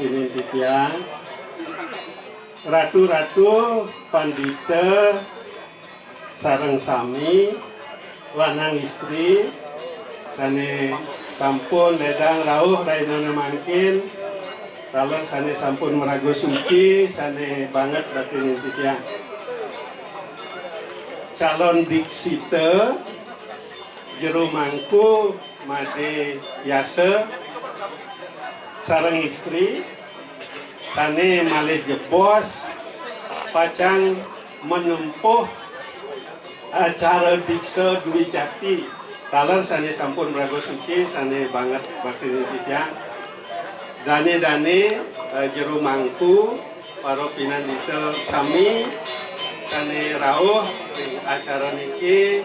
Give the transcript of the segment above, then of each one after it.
bakti titian ratu-ratu pandita sareng sami lanang istri sane sampun ledang rauh rainana mangkin kalau sane sampun merago suci sane banget bakti titian calon diksite jero mangku made yase sareng istri sane malih jebos pacang menempuh acara dikse Dwi Jati taler sane sampun merago suci sane banget bakti titian dane jero mangku para pinandita sami sane rawuh acara niki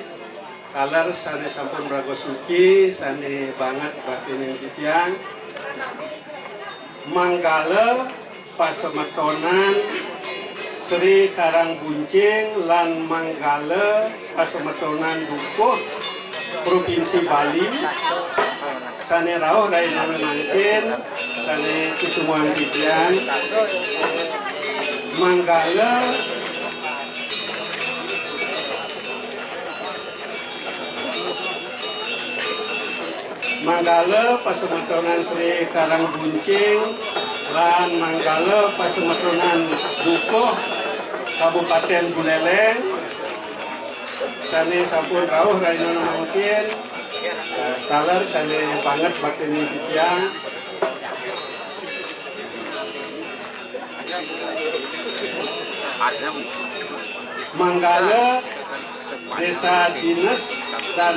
taler sane sampun merago suci sane banget bakti titian manggala pasemetonan Sri Karang Buncing lan manggala pasemetonan Dukuh Provinsi Bali sane rawuh rainana mangkin sane kusumuan titian manggala pasemetonan Sri Karang Buncing lan manggala pasemetonan Dukuh Kabupaten Buleleng sane sampun rawuh rainana mangkin taler sane banget bakti titian manggala desa dinas dan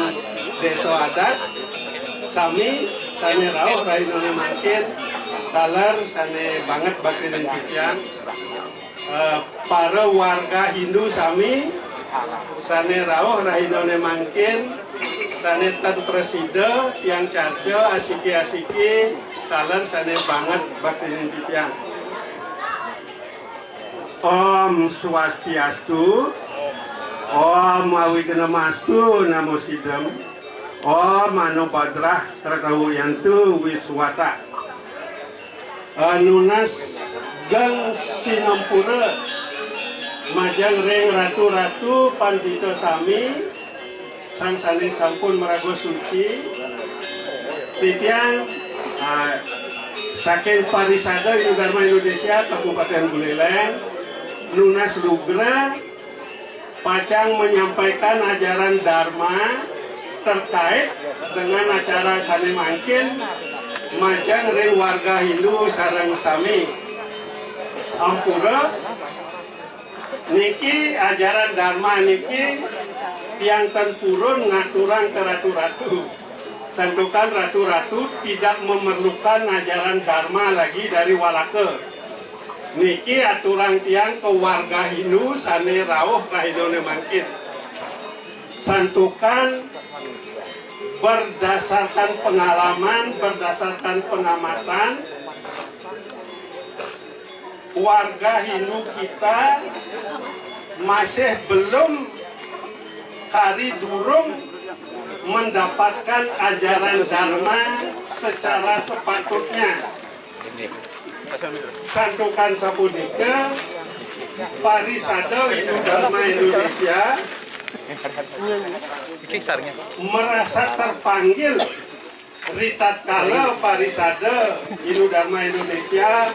desa adat sami sane rawuh rainana mangkin taler sane banget bakti titian para warga Hindu sami sane rawuh rainana mangkin sane tan presida tiang carca asiki taler sane banget bakti titian Om Swastiastu Om Awigana-mastu Namo Sidam Om Mano Badrah Trakawuyantu Wiswata Nunas Gang Sinampura Majang Reng Ratu-ratu Pandita Sami sang sane sampun merago suci titian saking Parisada Dharma Indonesia Kabupaten Buleleng nunas lugra pacang menyampaikan ajaran Dharma terkait dengan acara sane mangkin majang Reng warga Hindu sareng sami ampura niki ajaran Dharma niki tiang tan purun ngaturang ke ratu-ratu santukan ratu-ratu tidak memerlukan ajaran Dharma lagi dari walake niki aturang tiang ke warga Hindu sane rawuh rainana mangkin santukan berdasarkan pengalaman berdasarkan pengamatan warga Hindu kita masih belum kari durung mendapatkan ajaran Dharma secara sepatutnya santukan sapunika Parisada Hindu Dharma Indonesia merasa terpanggil ritatkala Parisada Hindu Dharma Indonesia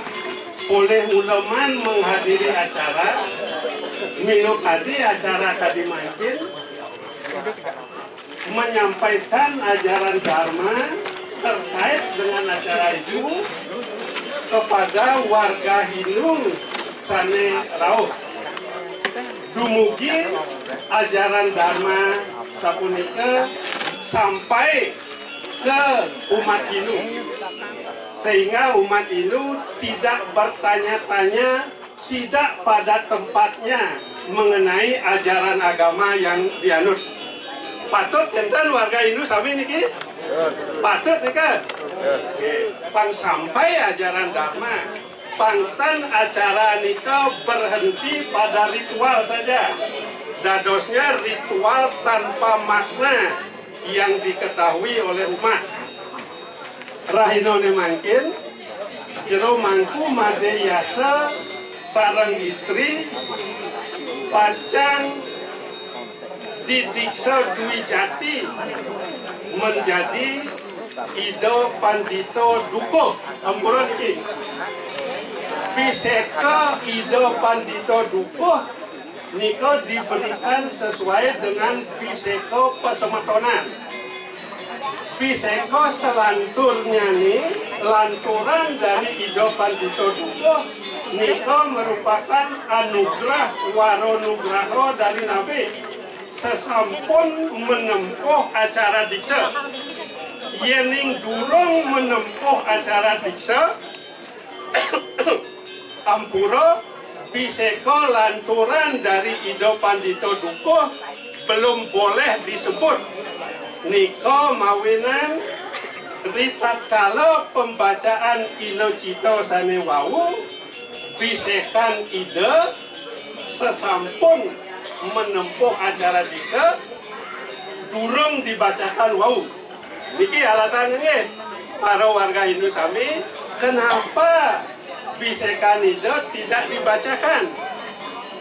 oleh ulaman menghadiri acara minum tadi acara tadi mungkin menyampaikan ajaran Dharma terkait dengan acara itu kepada warga Hindu sane rawuh dumugi ajaran Dharma sapunika sampai ke umat Hindu sehingga umat Hindu tidak bertanya-tanya tidak pada tempatnya mengenai ajaran agama yang dianut. Patut enten warga Hindu sami niki? Patut nika? Pang sampai ajaran Dharma, pangtan acara nika berhenti pada ritual saja. Dadosnya ritual tanpa makna yang diketahui oleh umat. Rahinone mangkin jero mangku made yasa sareng istri pacang didiksa Dwi Jati menjadi Ido Pandito Dukuh. Ampura niki Piseka Ido Pandito Dukuh niko diberikan sesuai dengan Piseko Pasemetonan. Piseko selanturnya nih, lanturan dari Ido Pandito Dukuh niko merupakan anugerah waronugraho dari Nabi sesampun menempuh acara diksa. Yening durung menempuh acara diksa ampura Piseko lanturan dari Ido Pandito Dukuh belum boleh disebut niko mawinan ritatkala pembacaan Inocito sane wau pisekan ide sesampun menempuh acara diksa durung dibacakan wau. Niki alasannya para warga Hindu sami kenapa pisekan ide tidak dibacakan.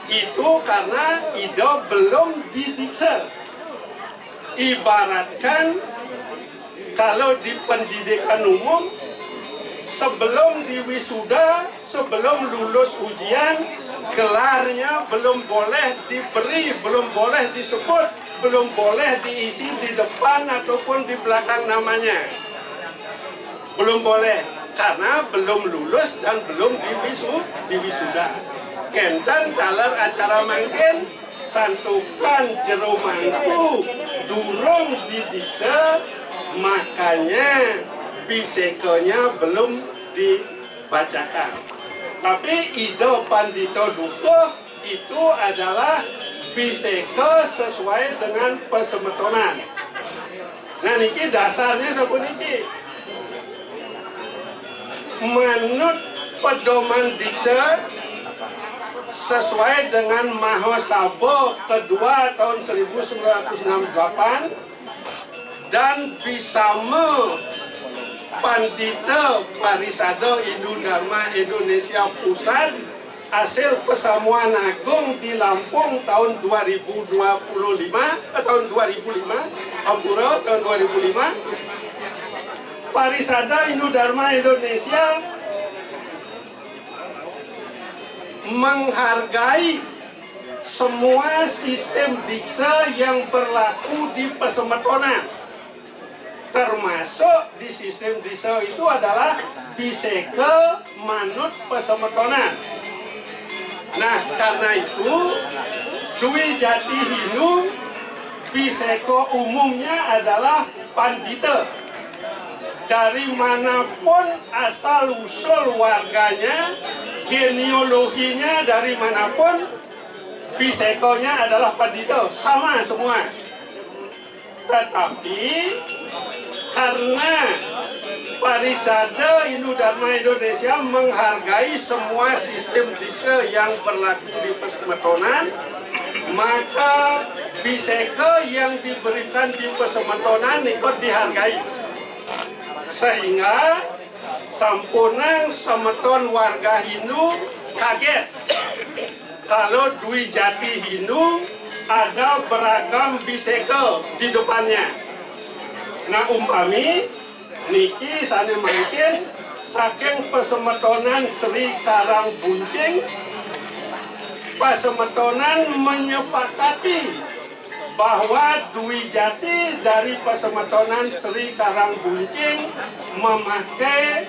Itu karena ide belum didiksa. Ibaratkan kalau di pendidikan umum sebelum diwisuda, sebelum lulus ujian, gelarnya belum boleh diberi, belum boleh disebut, belum boleh diisi di depan ataupun di belakang namanya. Belum boleh, karena belum lulus dan belum diwisuda. Kenten dalam acara mangkin, santukan jero mangku, durung didiksa, makanya pisekonya belum dibacakan. Tapi Ido Pandito Dukuh itu adalah piseko sesuai dengan Pasemetonan. Nah niki dasarnya sepuniki. Menurut pedoman diksa sesuai dengan Mahasabha kedua tahun 1968 dan Bisama Pandita Parisada Hindu Dharma Indonesia Pusat hasil Persamuan Agung di Lampung tahun 2005 Ampura tahun 2005. Parisada Hindu Dharma Indonesia menghargai semua sistem diksa yang berlaku di Pasemetonan, termasuk di sistem diksa itu adalah piseke manut Pasemetonan. Nah karena itu Dwi Jati Hindu piseko umumnya adalah pandita. Dari manapun asal usul warganya, genealoginya dari manapun, pisekonya adalah pandita, sama semua. Tetapi karena Parisada Hindu Dharma Indonesia menghargai semua sistem diksa yang berlaku di Pasemetonan, maka piseko yang diberikan di Pasemetonan ikut dihargai. Sehingga sampunang semeton warga Hindu kaget kalau Dwi Jati Hindu ada beragam piseko di depannya. Nah umpami niki sane mungkin saking Pasemetonan Sri Karang Buncing, Pasemetonan menyepakati bahwa Dwi Jati dari Pasemetonan Sri Karang Buncing memakai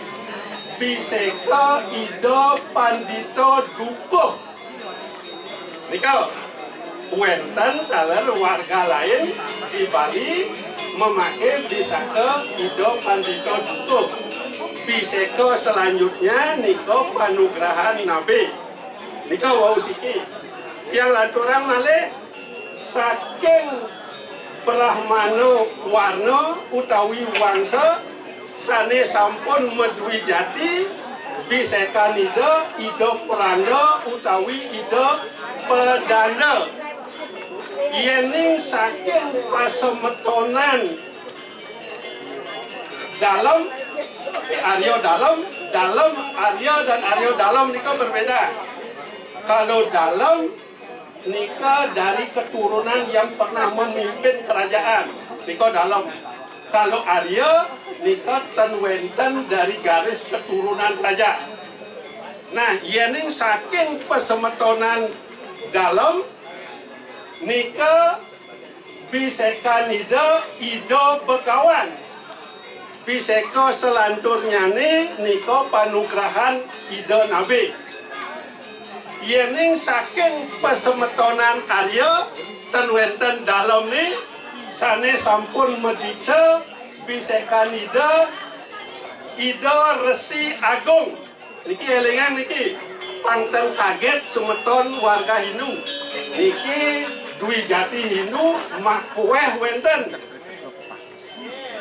piseko Ido Pandito Dukuh. Niko, wenten taler warga lain di Bali memakai piseko Ido Pandito Dukuh. Piseko selanjutnya niko panugrahan Nabi. Niko wau siki. Yang lanturang malih saking Brahmana warna utawi wangsa sane sampun medwi jati bisekan Ido Pranda utawi Ido Pedana. Yening saking Pasemetonan dalam Aryo dalam dalam Arya dan Arya dalam nika berbeda. Kalau dalam nika dari keturunan yang pernah memimpin kerajaan, nika dalam. Kalau Arya nika tenwenten dari garis keturunan raja. Nah, yening saking pesemetonan dalam nika bisekan ida begawan. Biseko selanturnya nika panugrahan ida nabi. Yening saking pesemetonan Arya tenwenten dalam sane sampun mediksa bisekan ida Resi Agung. Niki elingan niki pangten kaget semeton warga Hindu. Niki Dwi Jati Hindu makueh wenten.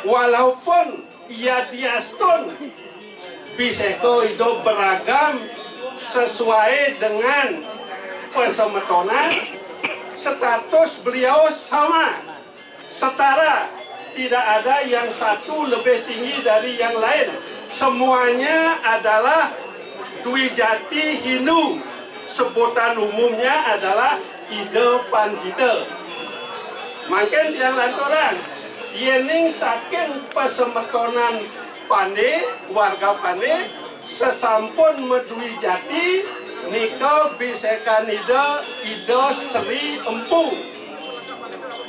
Walaupun ia diastun biseko itu beragam sesuai dengan pesemetonan, status beliau sama, setara, tidak ada yang satu lebih tinggi dari yang lain. Semuanya adalah Dwi Jati Hindu. Sebutan umumnya adalah Ida Pandita. Makin tiang lantaran yening saking pesemetonan Pande, warga Pande, sesampun Medwi Jati nika bisekan ida Sri Empu.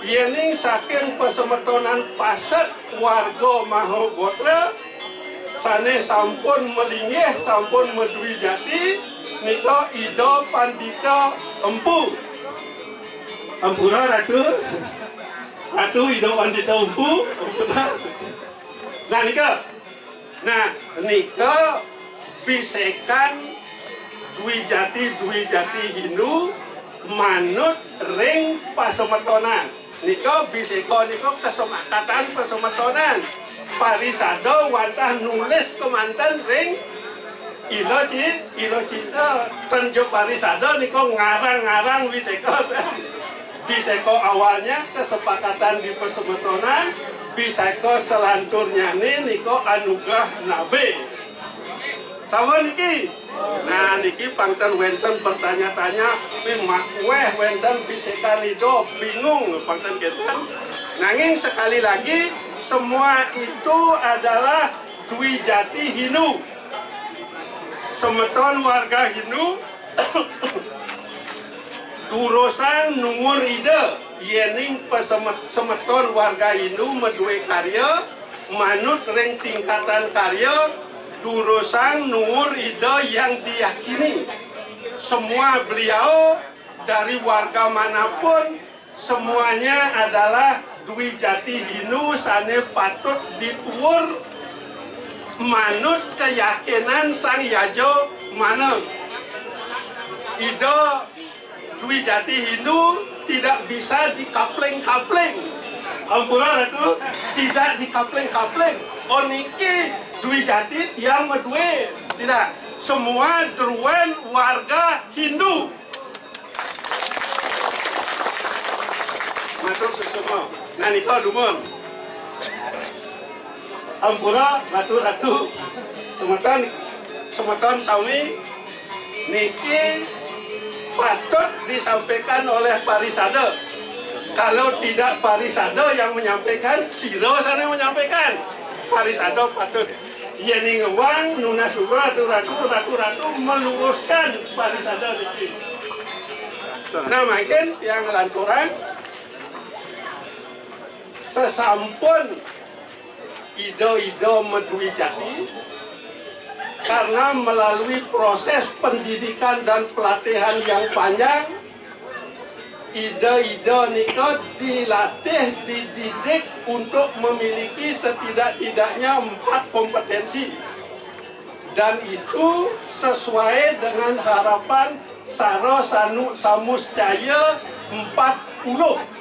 Yening saking pesemetonan Paset warga Mahagotra sane sampun melinggih sampun Medwi Jati nika ida Pandita Empu. Ampura ratu ida Pandita Empu. Nah nika bisekan Dwi Jati Hindu manut ring pasemetonan. Nika biseko nika kesepakatan pasemetonan. Parisado wantah nulis kemanten ring ilo cita tenjo parisado niko ngarang-ngarang biseko awalnya kesepakatan di pesemetonan, biseko selanturnya niko anugerah nabe sama niki. Nah niki pangten wenten bertanya-tanya weh wenten bisekan itu bingung pangten ketan. Nanging sekali lagi semua itu adalah Dwi Jati Hindu. Semeton warga Hindu turusan nungur ide yening semeton warga Hindu medue karya manut ring tingkatan karya turusan nungur ide yang diyakini. Semua beliau dari warga manapun semuanya adalah Dwi Jati Hindu sane patut dituwur manut keyakinan Sang Yajo mana. Ida Dwi Jati Hindu tidak bisa dikapling-kapling. Ampura ratu tidak dikapling-kapling. Oniki Dwi Jati yang medue tidak. Semua druwen warga Hindu. Matur sesama. Nah nika dumon. Ampura ratu semeton sauni niki patut disampaikan oleh Parisade. Kalau tidak Parisade yang menyampaikan, Siro sana menyampaikan. Parisade patut. Yeni ngewang nuna subra ratu meluruskan Parisade niki. Nah makin yang lanturan sesampun ido Medwi Jati karena melalui proses pendidikan dan pelatihan yang panjang, ide nika dilatih, dididik untuk memiliki setidak-tidaknya 4 kompetensi, dan itu sesuai dengan harapan Saro Samuscaya 40.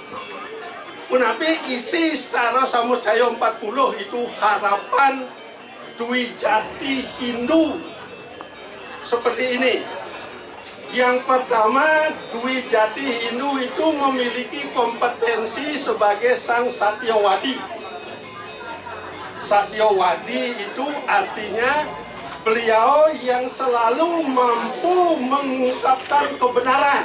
Menapi isi Saro Samuscaya 40 itu harapan Dwi Jati Hindu seperti ini. Yang pertama, Dwi Jati Hindu itu memiliki kompetensi sebagai sang Satyawadi. Satyawadi itu artinya beliau yang selalu mampu mengungkapkan kebenaran.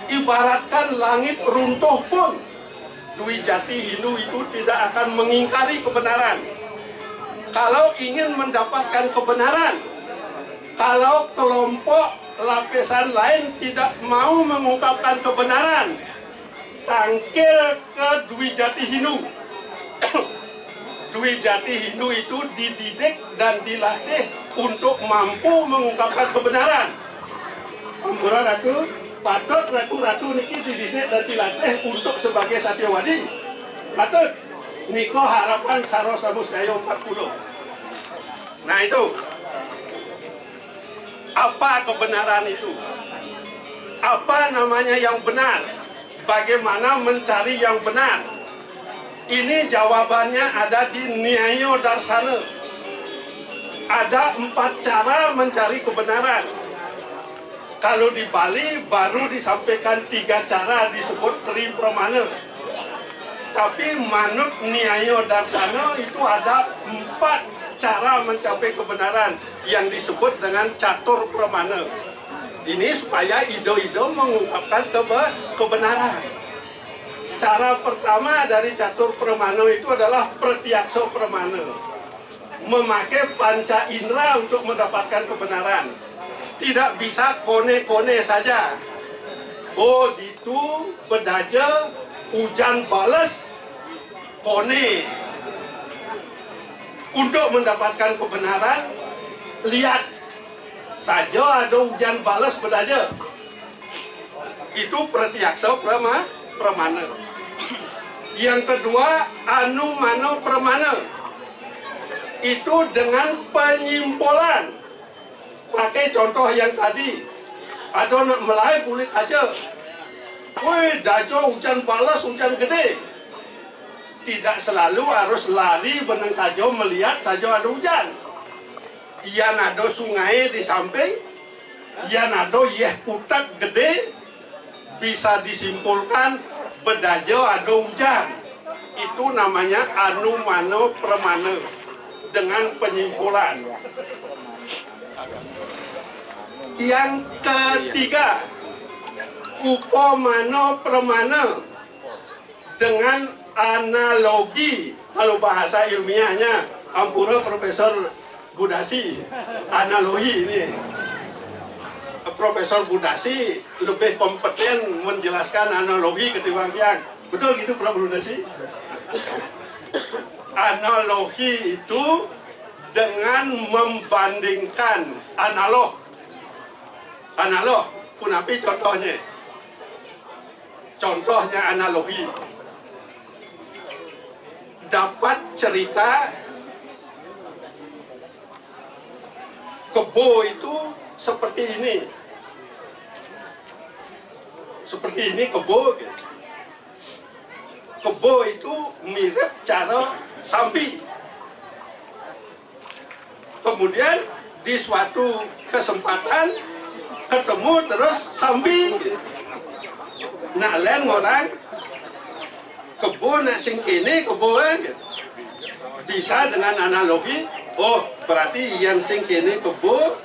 Ibaratkan langit runtuh pun, Dwi Jati Hindu itu tidak akan mengingkari kebenaran. Kalau ingin mendapatkan kebenaran, kalau kelompok lapisan lain tidak mau mengungkapkan kebenaran, tangkil ke Dwi Jati Hindu. Dwi Jati Hindu itu dididik dan dilatih untuk mampu mengungkapkan kebenaran. Ampura Ratu, patut ratu-ratu niki dididik dan dilatih untuk sebagai satyawadi. Patut. Niko harapan Sarosa Musdayo 40. Nah itu. Apa kebenaran itu? Apa namanya yang benar? Bagaimana mencari yang benar? Ini jawabannya ada di Nyayo Darsana. Ada 4 cara mencari kebenaran. Kalau di Bali baru disampaikan 3 cara disebut Tri Pramana. Tapi manut Nyayo Darsana itu ada 4 cara mencapai kebenaran yang disebut dengan Catur Pramana. Ini supaya ide-ide mengungkapkan kebenaran. Cara pertama dari Catur Pramana itu adalah Pratyaksa Pramana. Memakai panca indera untuk mendapatkan kebenaran. Tidak bisa kone-kone saja. Oh gitu, bedaja, hujan balas, kone. Untuk mendapatkan kebenaran, lihat saja ada hujan balas bedaja. Itu Pratyaksa Pramana. Yang kedua, Anumano Pramana. Itu dengan penyimpulan. Pakai contoh yang tadi. Ada nak melai kulit aja. Woi, dajo hujan balas, hujan gede. Tidak selalu harus lari benang kajo melihat saja ada hujan. Yang ada sungai di samping, yang ada putat gede, bisa disimpulkan bedajo ada hujan. Itu namanya Anumano Pramana dengan penyimpulan. Yang ketiga, Upamano Pramana dengan analogi. Kalau bahasa ilmiahnya, ampura Profesor Budasi, analogi ini. Profesor Budasi lebih kompeten menjelaskan analogi ketimbang yang. Betul gitu Prof Budasi? Analogi itu dengan membandingkan analog. Analog, punapi contohnya. Contohnya analogi. Dapat cerita kebo itu seperti ini. Seperti ini kebo. Kebo itu mirip cara sampi. Kemudian di suatu kesempatan ketemu terus sampi. Nak lain orang kebo nak sing kene kebo bisa dengan analogi. Oh, berarti yang sing kene kebo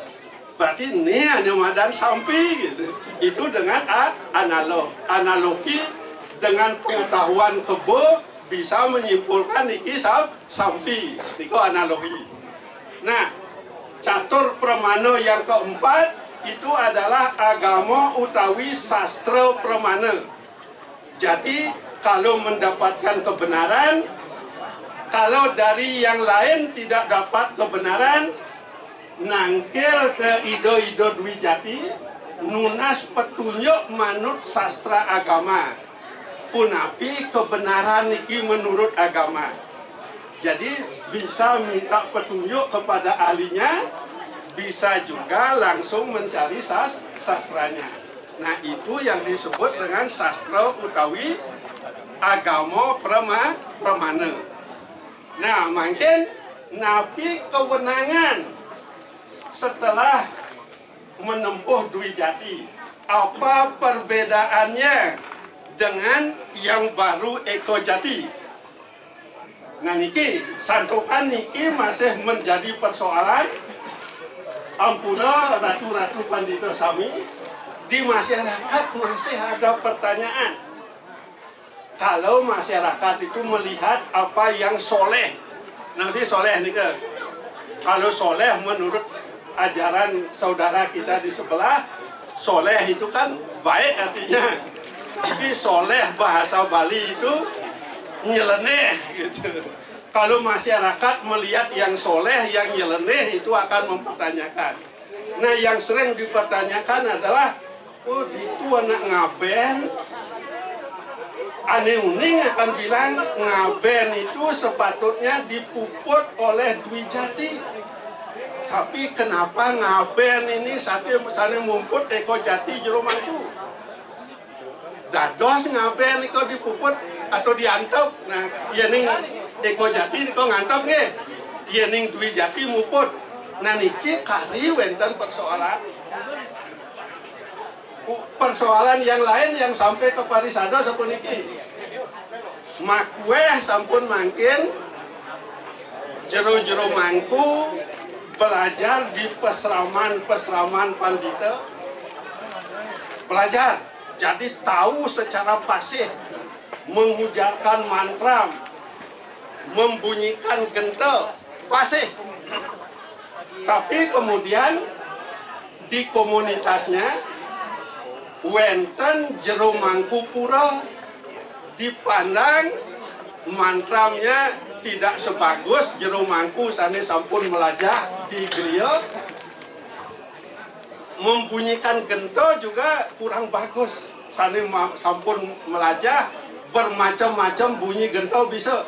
berarti ini hanya madan sampi gitu. Itu dengan analogi dengan pengetahuan kebo bisa menyimpulkan iki sampi. Itu analogi. Nah, Catur Pramana yang keempat itu adalah agama utawi sastra Pramana. Jadi kalau mendapatkan kebenaran, kalau dari yang lain tidak dapat kebenaran, nangkil ke ido-ido Dwi Jati, nunas petunjuk manut sastra agama. Punapi kebenaran niki menurut agama. Jadi bisa minta petunjuk kepada ahlinya, bisa juga langsung mencari sastranya. Nah itu yang disebut dengan sastra utawi agama Pramana. Nah makin napi kewenangan setelah menempuh Dwi Jati. Apa perbedaannya dengan yang baru Eko Jati? Nah niki santukan niki masih menjadi persoalan ampura ratu-ratu pandito sami, di masyarakat masih ada pertanyaan. Kalau masyarakat itu melihat apa yang soleh, nanti soleh nih ke. Kalau soleh menurut ajaran saudara kita di sebelah, soleh itu kan baik artinya. Tapi soleh bahasa Bali itu nyeleneh gitu. Kalau masyarakat melihat yang soleh, yang nyeleneh itu akan mempertanyakan. Nah yang sering dipertanyakan adalah, oh itu anak ngaben. Aneh uning akan bilang ngaben itu sepatutnya dipuput oleh Dwi Jati. Tapi kenapa ngaben ini saling mumput Eko Jati jero mangku? Dados ngaben itu dipuput atau diantep. Nah, yening Eko Jati itu ngantep nggih. Yening Dwi Jati muput. Nah niki kari wenten persoalan. Persoalan yang lain yang sampai ke Parisado sapuniki. Makwe sampun mangkin jero-jero mangku belajar di pesraman pandita. Belajar, jadi tahu secara fasih mengujarkan mantra, membunyikan gentel, fasih. Tapi kemudian di komunitasnya wenten jero mangku pura dipandang mantramnya tidak sebagus jero mangku sane sampun melajah di griya, membunyikan gento juga kurang bagus sane sampun melajah bermacam-macam bunyi gento bisa.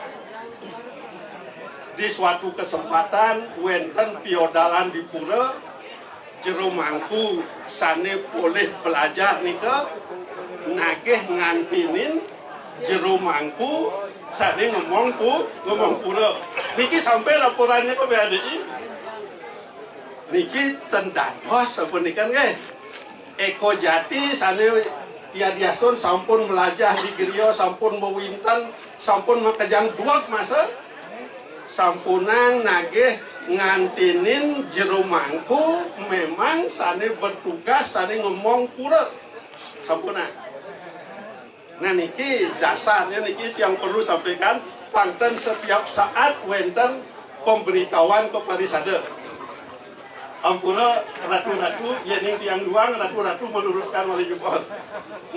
Di suatu kesempatan wenten piodalan di pura jero mangku sane boleh belajar nika nagih ngantinin jero mangku sane ngomong pura. Niki sampai laporannya ke BHDI. Niki tendados sepunikan nggih. Eko Jati sane ya diasun sampun melajah di griya, sampun mewinten, sampun makejang duak masa sampunang nagih ngantinin jero mangku memang sane bertugas sane ngomong pura sampuna. Nah niki dasarnya niki yang perlu sampaikan pangten setiap saat wenten pemberitahuan ke Parisade. Ampura ratu-ratu yening tiang duang ratu-ratu meluruskan oleh jubor.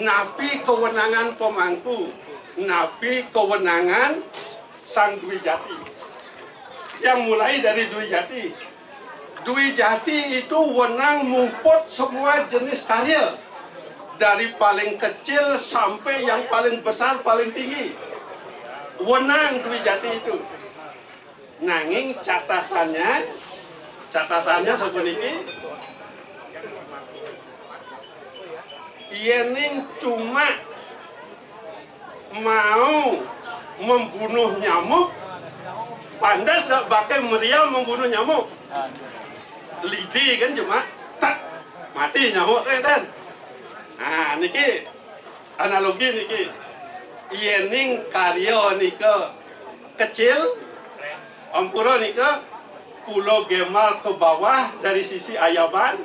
Napi kewenangan pemangku, napi kewenangan sang Dwi Jati. Yang mulai dari Dwi Jati. Dwi Jati itu wenang mumput semua jenis karya. Dari paling kecil sampai yang paling besar, paling tinggi. Wenang Dwi Jati itu. Nanging catatannya seperti yening cuma mau membunuh nyamuk, pandas gak pakai meriam membunuh nyamuk. Lidi kan cuma tak mati nyamuk kan. Nah niki analogi niki yening karya nika kecil ampura nika Pulau Gemal ke bawah dari sisi Ayaban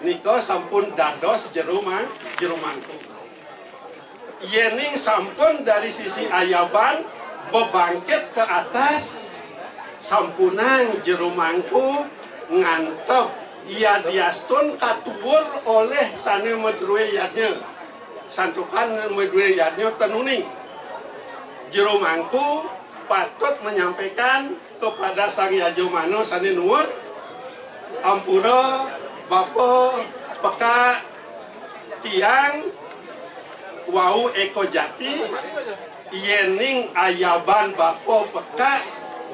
nika sampun dados jero mangku. Yening sampun dari sisi Ayaban bebangkit ke atas sampunang jero mangku ngantep ia diastun katuwur oleh sane medruwe yadnya santukan medruwe yadnya tenuning. Jero mangku patut menyampaikan kepada Sang Yajomano sane nuwun ampura Bapa peka tiang wau Eko Jati yening Ayaban Bapa peka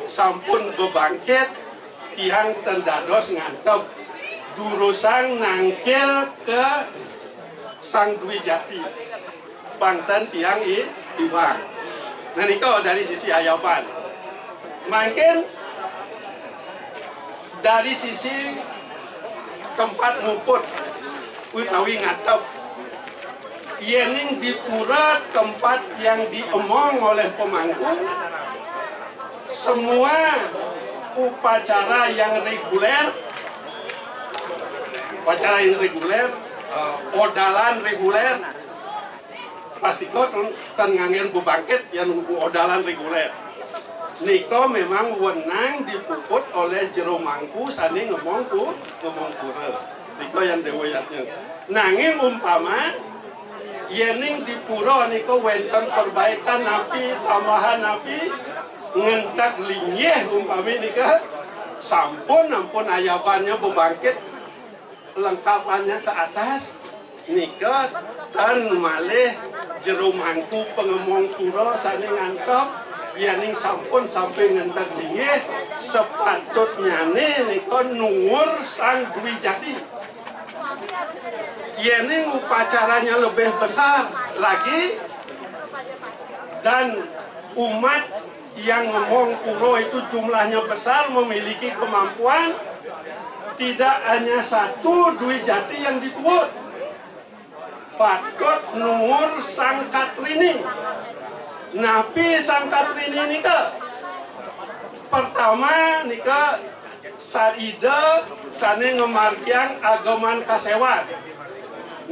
sampun bebangkit tiang tendados ngantep durusang nangkil ke Sang Dwi Jati pangten tiang iwang. Nah niko dari sisi Ayaban. Mungkin dari sisi tempat ngumput utawi ngatep yening di pura tempat yang diemong oleh pemangku semua upacara yang reguler upacara yang reguler, odalan reguler, pasti kok tengangen bebangkit yang odalan reguler. Niko memang wenang dipuput oleh jero mangku sani ngomong kura. Niko yang dewayatnya. Nanging umpama yening di pura niko wenten perbaikan napi tambahan napi ngentak linyeh umpami nika sampun ampun ayabannya bebangkit lengkapannya ke atas nika tan malih jero mangku pengemong pura sani ngantop yaning sampun sampai ngentak linggih sepatutnya niko nungur sang Dwi Jati. Yaning upacaranya lebih besar lagi dan umat yang ngomong puro itu jumlahnya besar memiliki kemampuan tidak hanya satu Dwi Jati yang dituut. Patut nungur sang Katrini. Napi sang Katrini nika pertama nika saida sane ngemargiang agaman kasewan.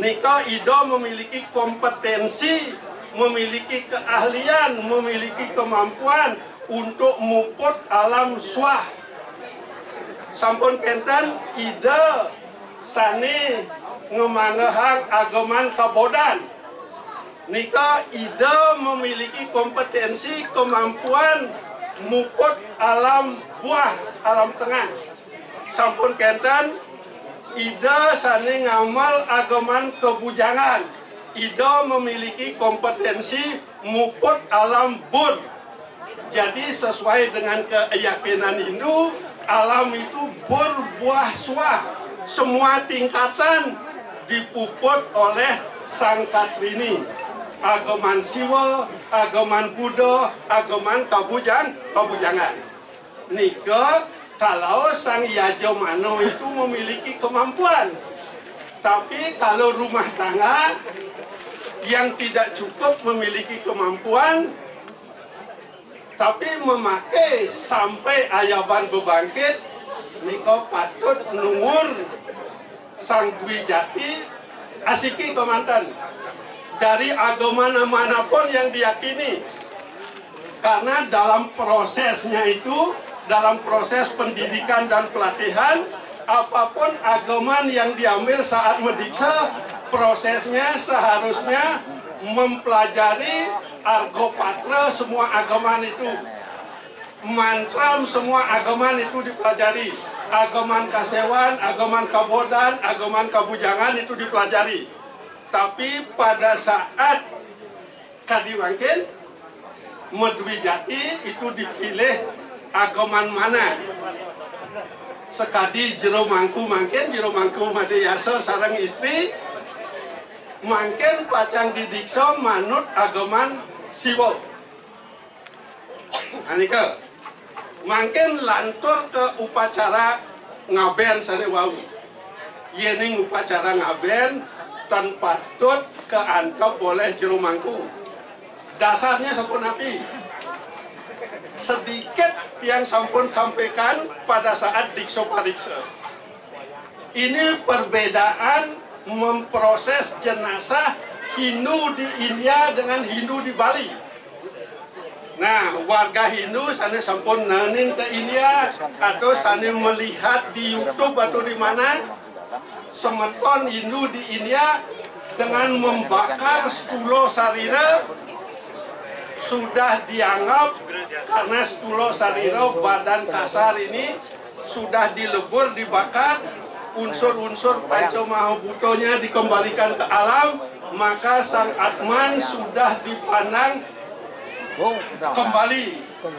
Nika Ido memiliki kompetensi, memiliki keahlian, memiliki kemampuan untuk muput alam swah. Sampun kenten Ida sane ngemangehang agaman kabodan. Nika Ida memiliki kompetensi, kemampuan muput alam buah, alam tengah. Sampun kenten Ida sane ngamal agaman kebujangan. Ida memiliki kompetensi muput alam bur. Jadi sesuai dengan keyakinan Hindu, alam itu berbuah swah. Semua tingkatan dipuput oleh sang Katrini. Agaman Siwa, agaman Buddha, agaman kabujangan. Nika kalau sang Yajamano itu memiliki kemampuan. Tapi kalau rumah tangga yang tidak cukup memiliki kemampuan, tapi memakai sampai ayaban bebangkit, niko patut nungur sang Dwi Jati asiki kemantan dari agama manapun yang diyakini. Karena dalam prosesnya itu, dalam proses pendidikan dan pelatihan, apapun agama yang diambil saat mendiksa, prosesnya seharusnya mempelajari argopatra semua agama itu. Mantram semua agama itu dipelajari. Agaman kasewan, agaman kabodan, agaman kabujangan itu dipelajari. Tapi pada saat kadiwangkin Dwi Jati itu dipilih agaman mana. Sekadi jero mangku mangkin, jero mangku madeyasa sarang istri mangkin pacang didikso manut agaman Siwa. Anika mangkin lantur ke upacara ngaben sane wau. Yening upacara ngaben tanpa patut keantop oleh jero mangku. Dasarnya sampun api. Sedikit yang sampun sampaikan pada saat dikso pariksa. Ini perbedaan memproses jenazah Hindu di India dengan Hindu di Bali. Nah, warga Hindu sana sampun nanin ke India atau sana melihat di YouTube atau di mana. Sementon Hindu di India dengan membakar stulo sarira sudah dianggap karena stulo sarira badan kasar ini sudah dilebur, dibakar, unsur-unsur Panca-Mahabhutonya dikembalikan ke alam, maka sang Atman sudah dipandang kembali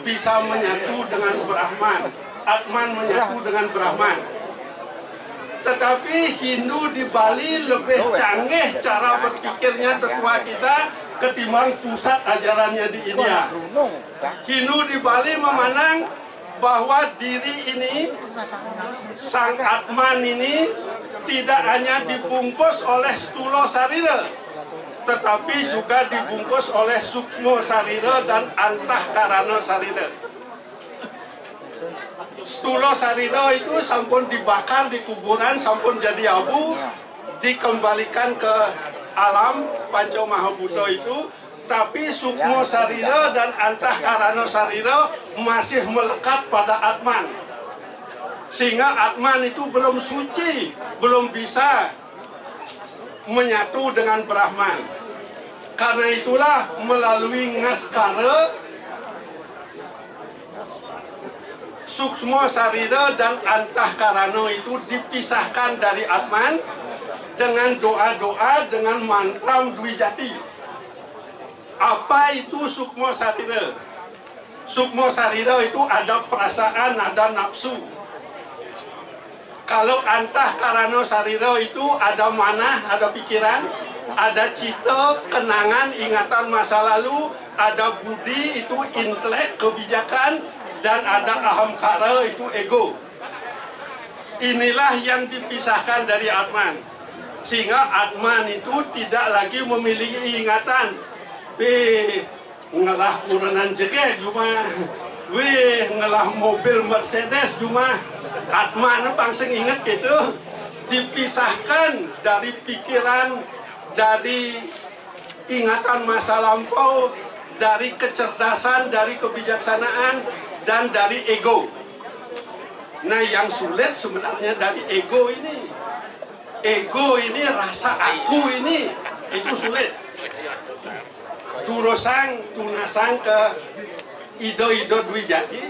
bisa menyatu dengan Brahman. Atman menyatu dengan Brahman. Tetapi Hindu di Bali lebih canggih cara berpikirnya tetua kita ketimbang pusat ajarannya di India. Hindu di Bali memandang bahwa diri ini, sang Atman ini tidak hanya dibungkus oleh stulo sarira, tetapi juga dibungkus oleh suksmo sarira dan antahkarana sarira. Stulo Sariro itu sampun dibakar di kuburan, sampun jadi abu, dikembalikan ke alam Panco Mahabhuto itu, tapi Sukmo Sariro dan Antahkarana Sariro masih melekat pada Atman. Sehingga Atman itu belum suci, belum bisa menyatu dengan Brahman. Karena itulah melalui Ngaskara, Suksmo Sarira dan Antahkarana itu dipisahkan dari Atman dengan doa-doa, dengan mantra Dwijati. Apa itu Sukmo Sarira? Sukmo Sarira itu ada perasaan, ada nafsu. Kalau Antahkarana Sarira itu ada manah, ada pikiran, ada cita, kenangan, ingatan masa lalu, ada budi, itu intelek, kebijakan, dan ada ahamkara, itu ego. Inilah yang dipisahkan dari Atman. Sehingga Atman itu tidak lagi memiliki ingatan. Ngelah kurenan jegek cuma, ngelah mobil Mercedes cuma. Atman pangsing ingat gitu, dipisahkan dari pikiran, dari ingatan masa lampau, dari kecerdasan, dari kebijaksanaan, dan dari ego. Nah, yang sulit sebenarnya dari ego ini. Ego ini, rasa aku ini, itu sulit. Turosang, tunasang ke ido-ido Dwijati,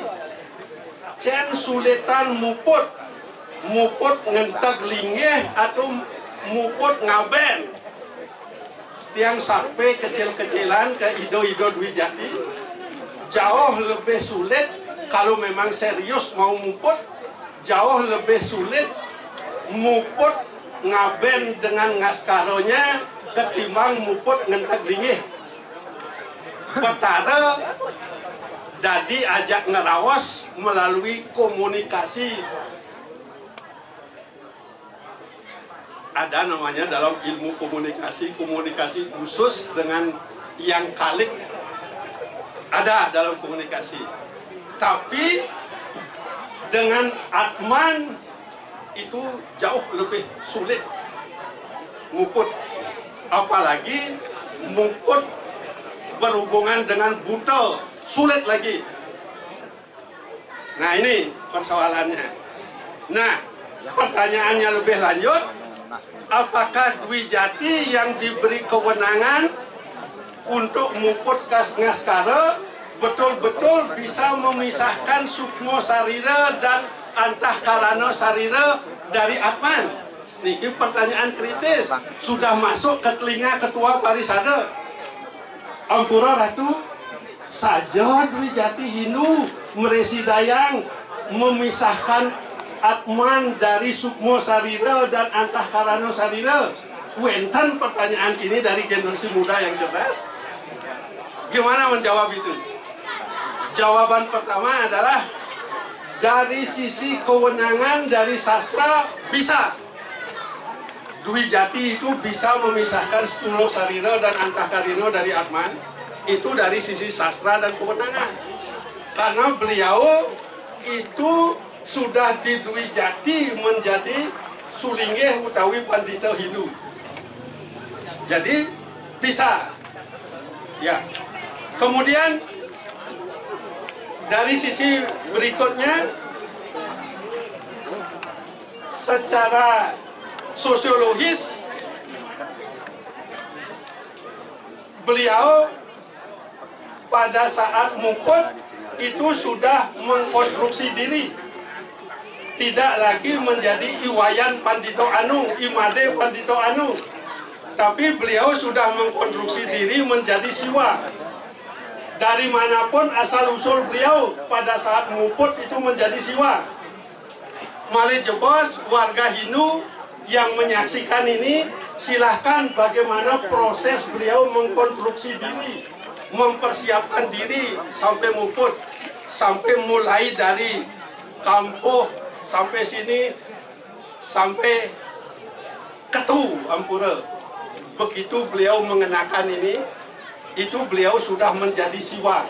cen sulitan muput ngentek lingeh atau muput ngaben. Tiang sampai kecil-kecilan ke ido-ido Dwijati jauh lebih sulit. Kalau memang serius mau muput, jauh lebih sulit muput ngaben dengan ngaskaronya ketimbang muput ngentek lingeh. Pertara jadi ajak ngerawas melalui komunikasi. Ada namanya dalam ilmu komunikasi, komunikasi khusus dengan yang kalik. Ada dalam komunikasi. Tapi dengan Atman itu jauh lebih sulit muput. Apalagi muput berhubungan dengan buta, sulit lagi. Nah, ini persoalannya. Nah, pertanyaannya lebih lanjut, apakah Dwijati yang diberi kewenangan untuk muput ngaskara betul-betul bisa memisahkan Sukmo Sarira dan Antahkarana Sarira dari Atman? Ini pertanyaan kritis, sudah masuk ke telinga Ketua Parisada. Ampura Ratu, saja Dwijati Hindu Meresi Dayang memisahkan Atman dari Sukmo Sarira dan Antahkarana Sarira. Wenten pertanyaan ini dari generasi muda yang cerdas. Gimana menjawab itu? Jawaban pertama adalah dari sisi kewenangan dari sastra bisa. Dwijati itu bisa memisahkan Stulo Sarira dan Antahkarana dari Atman. Itu dari sisi sastra dan kewenangan. Karena beliau itu sudah di Dwijati menjadi Sulingeh utawi Pandita Hindu. Jadi bisa. Ya. Kemudian dari sisi berikutnya, secara sosiologis beliau pada saat muput itu sudah mengkonstruksi diri, tidak lagi menjadi Iwayan Pandito Anu, Imade Pandito Anu, tapi beliau sudah mengkonstruksi diri menjadi Siwa. Dari manapun asal usul beliau pada saat muput itu menjadi Siwa. Malih jebos warga Hindu yang menyaksikan ini, silahkan bagaimana proses beliau mengkonstruksi diri, mempersiapkan diri sampai muput, sampai mulai dari kampuh sampai sini, sampai Ketu Ampura. Begitu beliau mengenakan ini, itu beliau sudah menjadi Siwa.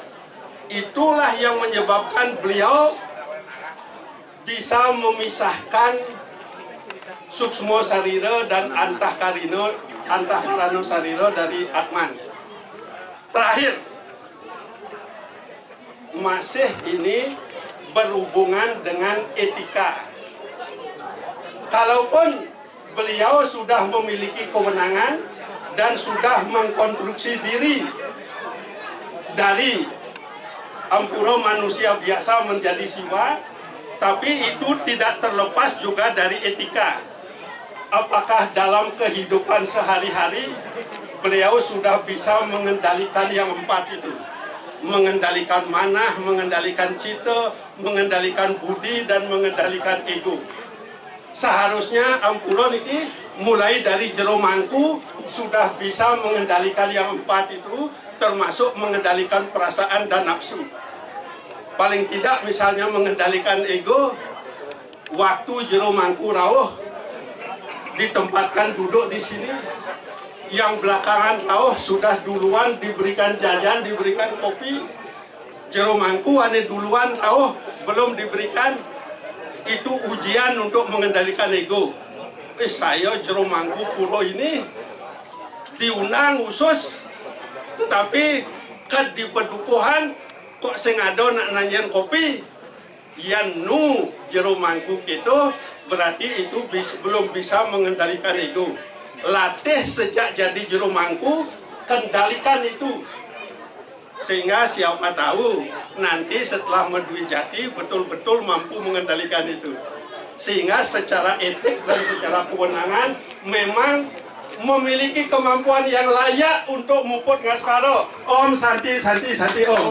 Itulah yang menyebabkan beliau bisa memisahkan Suksmo Sariro dan Antahkarano Sariro dari Atman. Terakhir, masih ini berhubungan dengan etika. Kalaupun beliau sudah memiliki kewenangan dan sudah mengkonstruksi diri dari Ampuro manusia biasa menjadi siwa, tapi itu tidak terlepas juga dari etika. Apakah dalam kehidupan sehari-hari beliau sudah bisa mengendalikan yang 4 itu? Mengendalikan manah, mengendalikan cita, mengendalikan budi, dan mengendalikan ego. Seharusnya Ampuro ini mulai dari jero mangku sudah bisa mengendalikan yang 4 itu, termasuk mengendalikan perasaan dan nafsu. Paling tidak misalnya mengendalikan ego, waktu jero mangku rawuh ditempatkan duduk di sini, yang belakangan rawuh sudah duluan diberikan jajan, diberikan kopi, jero mangku ane duluan rawuh belum diberikan, itu ujian untuk mengendalikan ego. Saya jero mangku puro ini diundang khusus, tetapi kan di pedukuhan kok sengado nak nanyain kopi, yan nu jero mangku gitu, berarti itu belum bisa mengendalikan ego. Latih sejak jadi jero mangku, kendalikan itu. Sehingga siapa tahu nanti setelah Medwi Jati betul-betul mampu mengendalikan itu. Sehingga secara etik dan secara kewenangan memang memiliki kemampuan yang layak untuk muput Ngaskaro. Om Santi Santi Santi Om.